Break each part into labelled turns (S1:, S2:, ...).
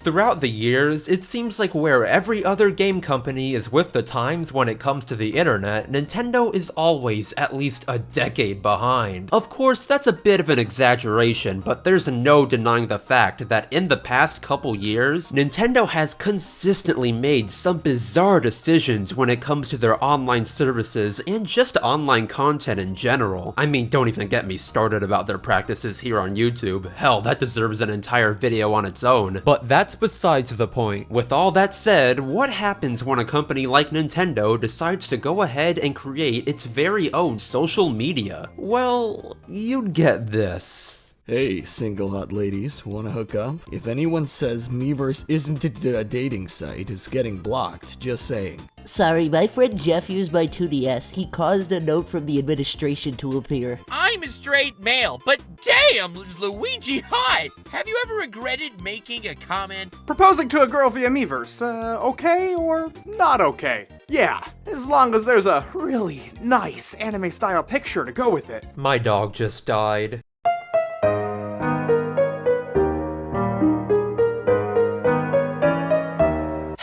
S1: Throughout the years, it seems like where every other game company is with the times when it comes to the internet, Nintendo is always at least a decade behind. Of course, that's a bit of an exaggeration, but there's no denying the fact that in the past couple years, Nintendo has consistently made some bizarre decisions when it comes to their online services and just online content in general. I mean, don't even get me started about their practices here on YouTube. Hell, that deserves an entire video on its own. But that's besides the point. With all that said, what happens when a company like Nintendo decides to go ahead and create its very own social media? Well, you'd get this.
S2: Hey, single hot ladies, wanna hook up? If anyone says Miiverse isn't a dating site, is getting blocked, just saying.
S3: Sorry, my friend Jeff used my 2DS. He caused a note from the administration to appear.
S4: I'm a straight male, but damn, is Luigi hot! Have you ever regretted making a comment?
S5: Proposing to a girl via Miiverse, okay or not okay? Yeah, as long as there's a really nice anime-style picture to go with it.
S1: My dog just died.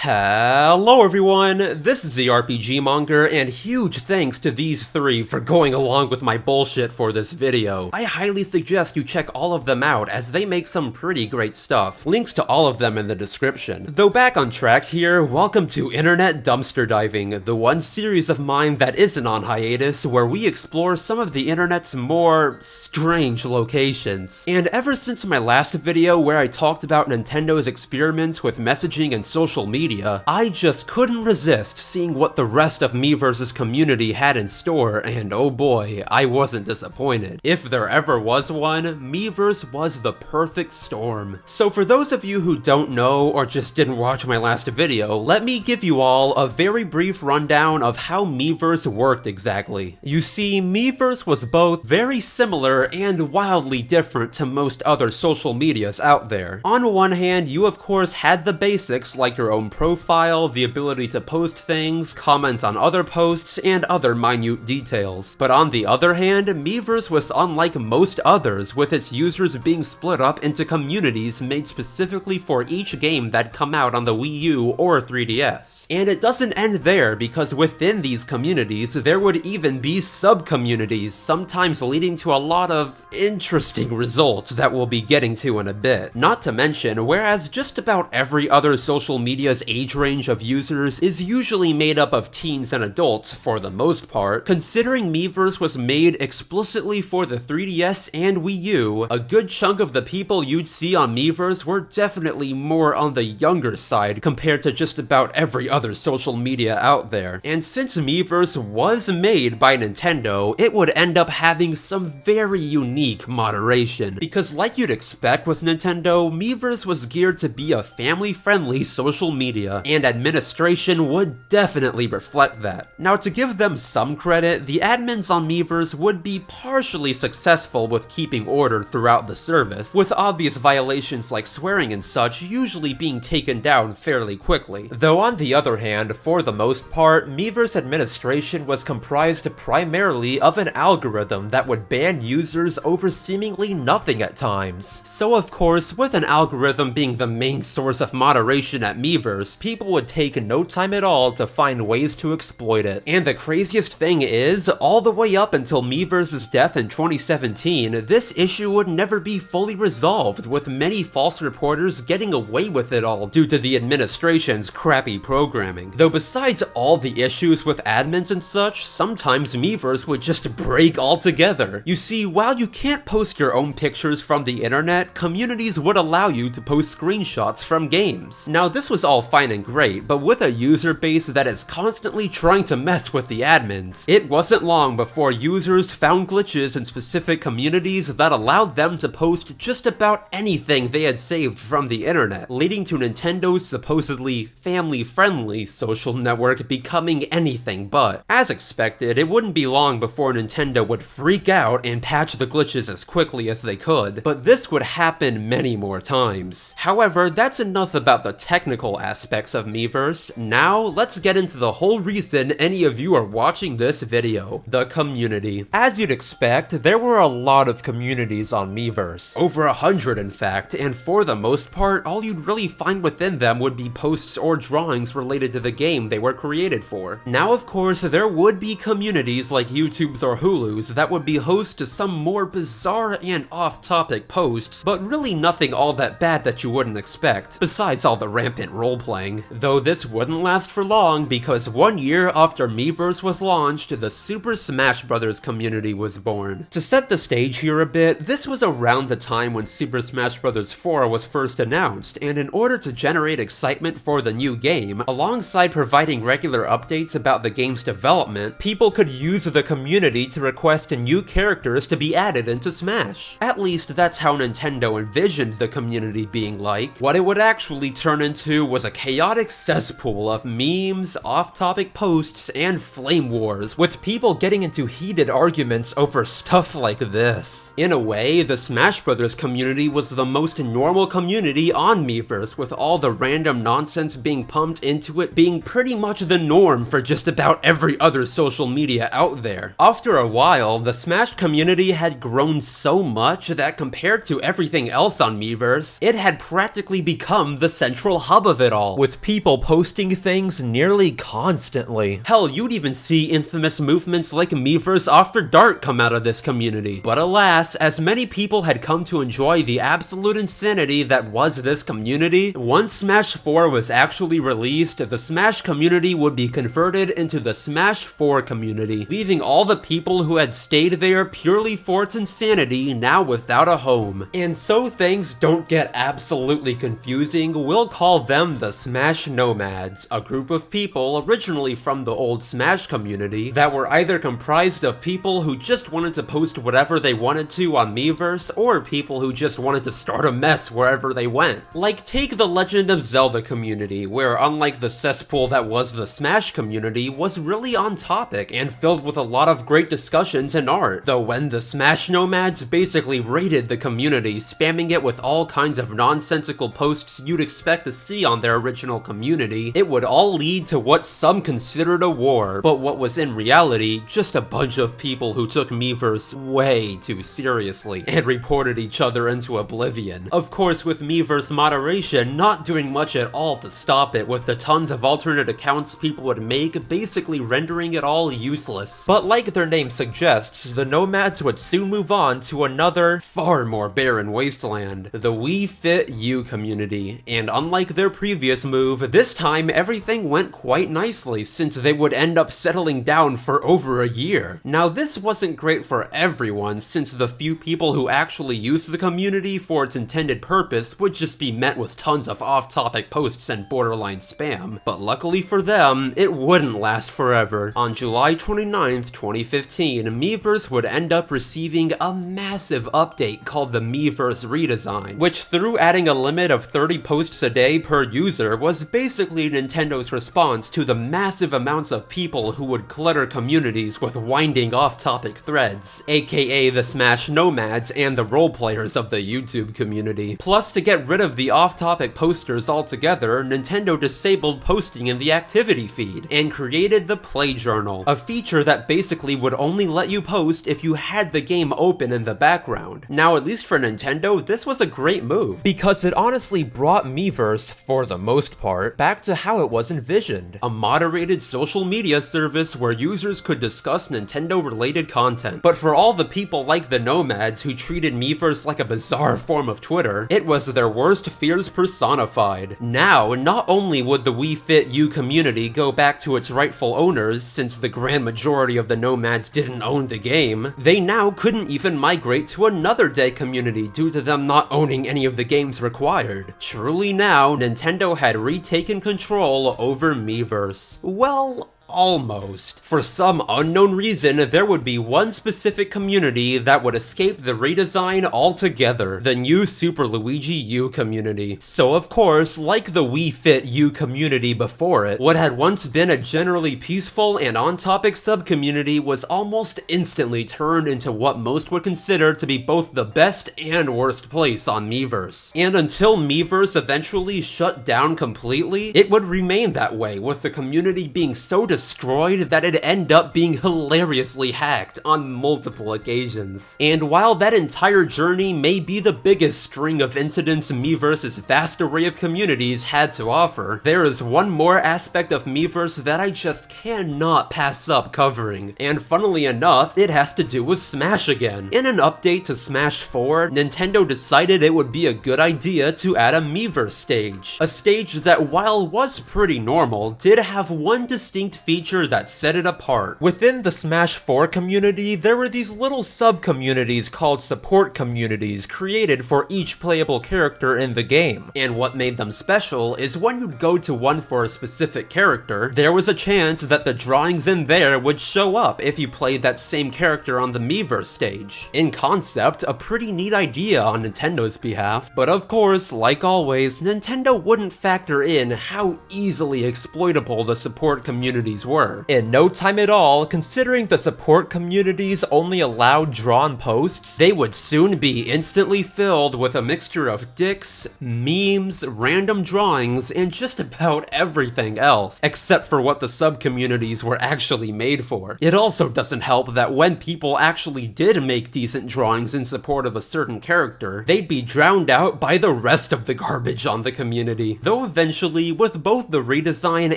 S1: Hello everyone, this is the RPG Monger, and huge thanks to these three for going along with my bullshit for this video. I highly suggest you check all of them out as they make some pretty great stuff. Links to all of them in the description. Though back on track here, welcome to Internet Dumpster Diving, the one series of mine that isn't on hiatus where we explore some of the internet's more strange locations. And ever since my last video where I talked about Nintendo's experiments with messaging and social media, I just couldn't resist seeing what the rest of Miiverse's community had in store, and oh boy, I wasn't disappointed. If there ever was one, Miiverse was the perfect storm. So for those of you who don't know or just didn't watch my last video, let me give you all a very brief rundown of how Miiverse worked exactly. You see, Miiverse was both very similar and wildly different to most other social medias out there. On one hand, you of course had the basics like your own profile, the ability to post things, comment on other posts, and other minute details. But on the other hand, Miiverse was unlike most others, with its users being split up into communities made specifically for each game that come out on the Wii U or 3DS. And it doesn't end there, because within these communities, there would even be sub-communities, sometimes leading to a lot of interesting results that we'll be getting to in a bit. Not to mention, whereas just about every other social media's age range of users is usually made up of teens and adults for the most part, considering Miiverse was made explicitly for the 3DS and Wii U, a good chunk of the people you'd see on Miiverse were definitely more on the younger side compared to just about every other social media out there. And since Miiverse was made by Nintendo, it would end up having some very unique moderation, because like you'd expect with Nintendo, Miiverse was geared to be a family-friendly social media, and administration would definitely reflect that. Now, to give them some credit, the admins on Miiverse would be partially successful with keeping order throughout the service, with obvious violations like swearing and such usually being taken down fairly quickly. Though on the other hand, for the most part, Miiverse administration was comprised primarily of an algorithm that would ban users over seemingly nothing at times. So of course, with an algorithm being the main source of moderation at Miiverse, people would take no time at all to find ways to exploit it. And the craziest thing is, all the way up until Miiverse's death in 2017, this issue would never be fully resolved, with many false reporters getting away with it all due to the administration's crappy programming. Though besides all the issues with admins and such, sometimes Miiverse would just break altogether. You see, while you can't post your own pictures from the internet, communities would allow you to post screenshots from games. Now this was all fine and great, but with a user base that is constantly trying to mess with the admins, it wasn't long before users found glitches in specific communities that allowed them to post just about anything they had saved from the internet, leading to Nintendo's supposedly family-friendly social network becoming anything but. As expected, it wouldn't be long before Nintendo would freak out and patch the glitches as quickly as they could, but this would happen many more times. However, that's enough about the technical aspect aspects of Miiverse, now let's get into the whole reason any of you are watching this video, the community. As you'd expect, there were a lot of communities on Miiverse, over 100 in fact, and for the most part, all you'd really find within them would be posts or drawings related to the game they were created for. Now of course, there would be communities like YouTube's or Hulu's that would be host to some more bizarre and off-topic posts, but really nothing all that bad that you wouldn't expect, besides all the rampant role-playing. Though this wouldn't last for long, because 1 year after Miiverse was launched, the Super Smash Bros. Community was born. To set the stage here a bit, this was around the time when Super Smash Bros. 4 was first announced, and in order to generate excitement for the new game, alongside providing regular updates about the game's development, people could use the community to request new characters to be added into Smash. At least that's how Nintendo envisioned the community being like. What it would actually turn into was a chaotic cesspool of memes, off-topic posts, and flame wars, with people getting into heated arguments over stuff like this. In a way, the Smash Bros. Community was the most normal community on Miiverse, with all the random nonsense being pumped into it being pretty much the norm for just about every other social media out there. After a while, the Smash community had grown so much that compared to everything else on Miiverse, it had practically become the central hub of it all, with people posting things nearly constantly. Hell, you'd even see infamous movements like Miiverse After Dark come out of this community. But alas, as many people had come to enjoy the absolute insanity that was this community, once Smash 4 was actually released, the Smash community would be converted into the Smash 4 community, leaving all the people who had stayed there purely for its insanity now without a home. And so things don't get absolutely confusing, we'll call them the Smash Nomads, a group of people originally from the old Smash community that were either comprised of people who just wanted to post whatever they wanted to on Miiverse, or people who just wanted to start a mess wherever they went. Like, take the Legend of Zelda community, where unlike the cesspool that was the Smash community, was really on topic and filled with a lot of great discussions and art, though when the Smash Nomads basically raided the community, spamming it with all kinds of nonsensical posts you'd expect to see on their original community, it would all lead to what some considered a war, but what was in reality just a bunch of people who took Miiverse way too seriously and reported each other into oblivion. Of course, with Miiverse moderation not doing much at all to stop it, with the tons of alternate accounts people would make basically rendering it all useless. But like their name suggests, the Nomads would soon move on to another, far more barren wasteland, the We Fit You community, and unlike their previous move, this time everything went quite nicely since they would end up settling down for over a year. Now this wasn't great for everyone, since the few people who actually used the community for its intended purpose would just be met with tons of off-topic posts and borderline spam, but luckily for them, it wouldn't last forever. On July 29th, 2015, Miiverse would end up receiving a massive update called the Miiverse redesign, which through adding a limit of 30 posts a day per user was basically Nintendo's response to the massive amounts of people who would clutter communities with winding off-topic threads, aka the Smash Nomads and the role players of the YouTube community. Plus, to get rid of the off-topic posters altogether, Nintendo disabled posting in the activity feed and created the Play Journal, a feature that basically would only let you post if you had the game open in the background. Now, at least for Nintendo, this was a great move, because it honestly brought Miiverse, for the most part, back to how it was envisioned, a moderated social media service where users could discuss Nintendo-related content. But for all the people like the Nomads who treated Miiverse like a bizarre form of Twitter, it was their worst fears personified. Now, not only would the We Fit You community go back to its rightful owners, since the grand majority of the Nomads didn't own the game, they now couldn't even migrate to another day community due to them not owning any of the games required. Truly now, Nintendo had retaken control over Miiverse. Well, almost. For some unknown reason, there would be one specific community that would escape the redesign altogether, the new Super Luigi U community. So of course, like the Wii Fit U community before it, what had once been a generally peaceful and on-topic sub-community was almost instantly turned into what most would consider to be both the best and worst place on Miiverse. And until Miiverse eventually shut down completely, it would remain that way, with the community being so destroyed that it'd end up being hilariously hacked on multiple occasions. And while that entire journey may be the biggest string of incidents Miiverse's vast array of communities had to offer, there is one more aspect of Miiverse that I just cannot pass up covering. And funnily enough, it has to do with Smash again. In an update to Smash 4, Nintendo decided it would be a good idea to add a Miiverse stage. A stage that, while was pretty normal, did have one distinct feature that set it apart. Within the Smash 4 community, there were these little sub-communities called support communities created for each playable character in the game. And what made them special is when you'd go to one for a specific character, there was a chance that the drawings in there would show up if you played that same character on the Miiverse stage. In concept, a pretty neat idea on Nintendo's behalf, but of course, like always, Nintendo wouldn't factor in how easily exploitable the support communities were. In no time at all, considering the support communities only allowed drawn posts, they would soon be instantly filled with a mixture of dicks, memes, random drawings, and just about everything else, except for what the sub-communities were actually made for. It also doesn't help that when people actually did make decent drawings in support of a certain character, they'd be drowned out by the rest of the garbage on the community. Though eventually, with both the redesign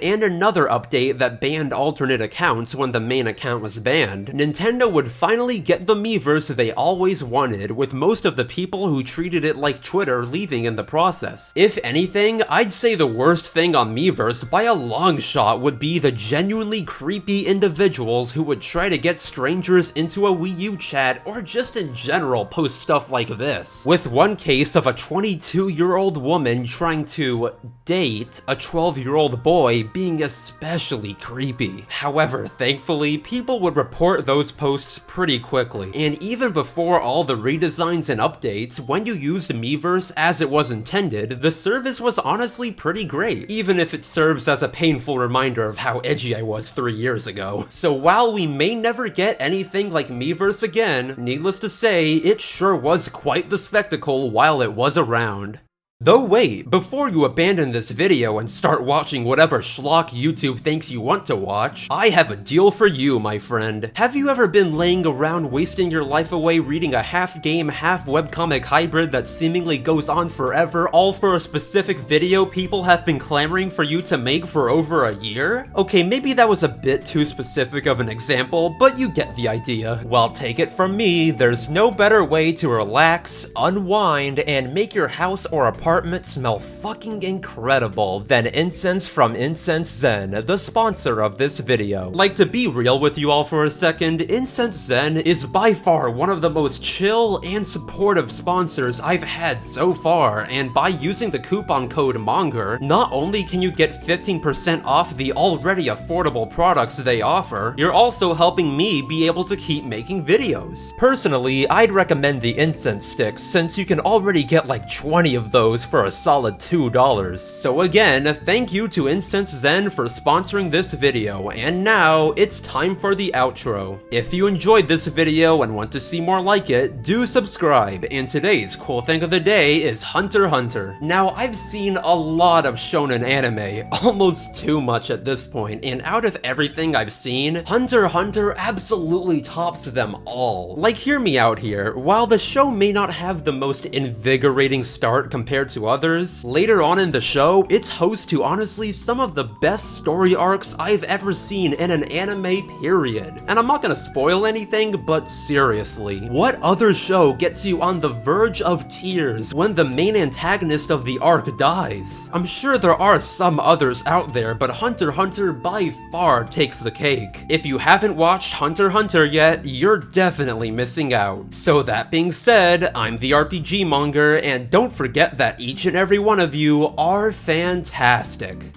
S1: and another update that banned alternate accounts when the main account was banned, Nintendo would finally get the Miiverse they always wanted, with most of the people who treated it like Twitter leaving in the process. If anything, I'd say the worst thing on Miiverse by a long shot would be the genuinely creepy individuals who would try to get strangers into a Wii U chat or just in general post stuff like this. With one case of a 22-year-old woman trying to date a 12-year-old boy being especially creepy. However, thankfully, people would report those posts pretty quickly, and even before all the redesigns and updates, when you used Miiverse as it was intended, the service was honestly pretty great, even if it serves as a painful reminder of how edgy I was 3 years ago. So while we may never get anything like Miiverse again, needless to say, it sure was quite the spectacle while it was around. Though wait, before you abandon this video and start watching whatever schlock YouTube thinks you want to watch, I have a deal for you, my friend. Have you ever been laying around wasting your life away reading a half-game, half-webcomic hybrid that seemingly goes on forever, all for a specific video people have been clamoring for you to make for over a year? Okay, maybe that was a bit too specific of an example, but you get the idea. Well, take it from me, there's no better way to relax, unwind, and make your house or apartment smell fucking incredible than incense from Incense Zen, the sponsor of this video. Like, to be real with you all for a second, Incense Zen is by far one of the most chill and supportive sponsors I've had so far, and by using the coupon code Monger, not only can you get 15% off the already affordable products they offer, you're also helping me be able to keep making videos. Personally, I'd recommend the incense sticks since you can already get like 20 of those for a solid $2. So again, thank you to Incense Zen for sponsoring this video, and now it's time for the outro. If you enjoyed this video and want to see more like it, do subscribe, and today's cool thing of the day is Hunter x Hunter. Now, I've seen a lot of shonen anime, almost too much at this point, and out of everything I've seen, Hunter x Hunter absolutely tops them all. Like, hear me out here, while the show may not have the most invigorating start compared to others, later on in the show, it's host to honestly some of the best story arcs I've ever seen in an anime, period. And I'm not gonna spoil anything, but seriously, what other show gets you on the verge of tears when the main antagonist of the arc dies? I'm sure there are some others out there, but Hunter x Hunter by far takes the cake. If you haven't watched Hunter x Hunter yet, you're definitely missing out. So that being said, I'm the RPG Monger, and don't forget that each and every one of you are fantastic.